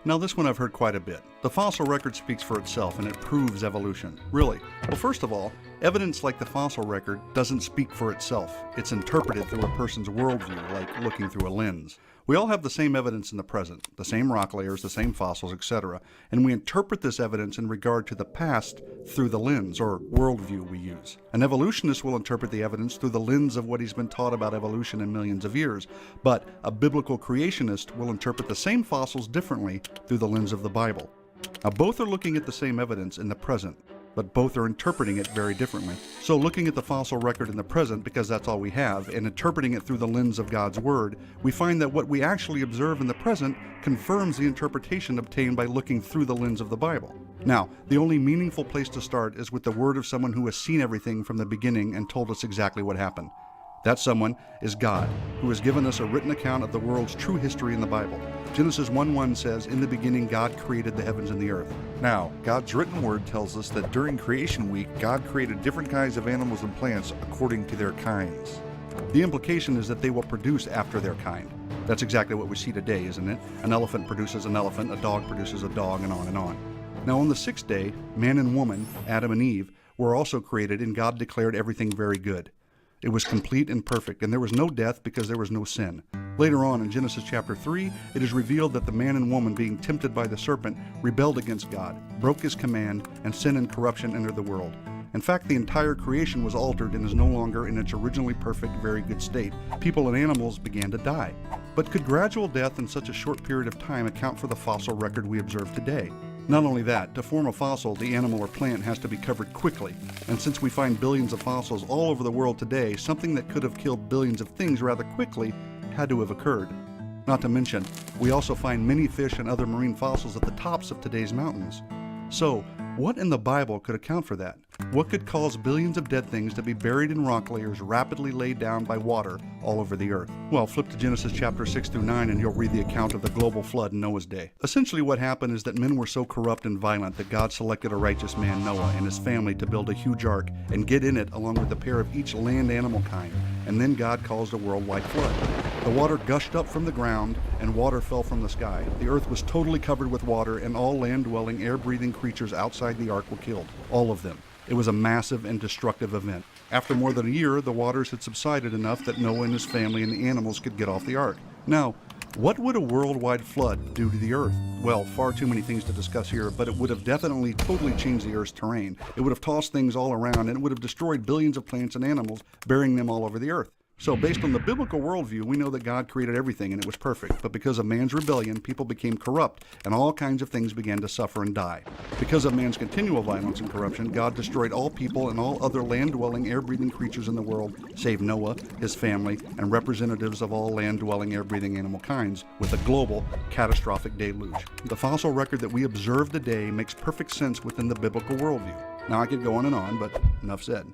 Now this one I've heard quite a bit. The fossil record speaks for itself and it proves evolution. Really? Well, first of all, evidence like the fossil record doesn't speak for itself. It's interpreted through a person's worldview, like looking through a lens. We all have the same evidence in the present, the same rock layers, the same fossils, etc., and we interpret this evidence in regard to the past through the lens, or worldview we use. An evolutionist will interpret the evidence through the lens of what he's been taught about evolution in millions of years, but a biblical creationist will interpret the same fossils differently through the lens of the Bible. Now, both are looking at the same evidence in the present, but both are interpreting it very differently. So looking at the fossil record in the present, because that's all we have, and interpreting it through the lens of God's Word, we find that what we actually observe in the present confirms the interpretation obtained by looking through the lens of the Bible. Now, the only meaningful place to start is with the word of someone who has seen everything from the beginning and told us exactly what happened. That someone is God, who has given us a written account of the world's true history in the Bible. Genesis 1:1 says, "In the beginning God created the heavens and the earth." Now, God's written word tells us that during creation week, God created different kinds of animals and plants according to their kinds. The implication is that they will produce after their kind. That's exactly what we see today, isn't it? An elephant produces an elephant, a dog produces a dog, and on and on. Now on the sixth day, man and woman, Adam and Eve, were also created, and God declared everything very good. It was complete and perfect, and there was no death because there was no sin. Later on in Genesis chapter 3, it is revealed that the man and woman, being tempted by the serpent, rebelled against God, broke his command, and sin and corruption entered the world. In fact, the entire creation was altered and is no longer in its originally perfect, very good state. People and animals began to die. But could gradual death in such a short period of time account for the fossil record we observe today? Not only that, to form a fossil, the animal or plant has to be covered quickly. And since we find billions of fossils all over the world today, something that could have killed billions of things rather quickly had to have occurred. Not to mention, we also find many fish and other marine fossils at the tops of today's mountains. So, what in the Bible could account for that? What could cause billions of dead things to be buried in rock layers rapidly laid down by water all over the earth? Well, flip to Genesis chapter 6 through 9 and you'll read the account of the global flood in Noah's day. Essentially what happened is that men were so corrupt and violent that God selected a righteous man, Noah, and his family to build a huge ark and get in it along with a pair of each land animal kind. And then God caused a worldwide flood. The water gushed up from the ground and water fell from the sky. The earth was totally covered with water and all land-dwelling, air-breathing creatures outside the ark were killed. All of them. It was a massive and destructive event. After more than a year, the waters had subsided enough that Noah and his family and the animals could get off the ark. Now, what would a worldwide flood do to the earth? Well, far too many things to discuss here, but it would have definitely totally changed the earth's terrain. It would have tossed things all around and it would have destroyed billions of plants and animals, burying them all over the earth. So based on the biblical worldview, we know that God created everything and it was perfect. But because of man's rebellion, people became corrupt and all kinds of things began to suffer and die. Because of man's continual violence and corruption, God destroyed all people and all other land-dwelling, air-breathing creatures in the world, save Noah, his family, and representatives of all land-dwelling, air-breathing animal kinds, with a global, catastrophic deluge. The fossil record that we observe today makes perfect sense within the biblical worldview. Now I could go on and on, but enough said.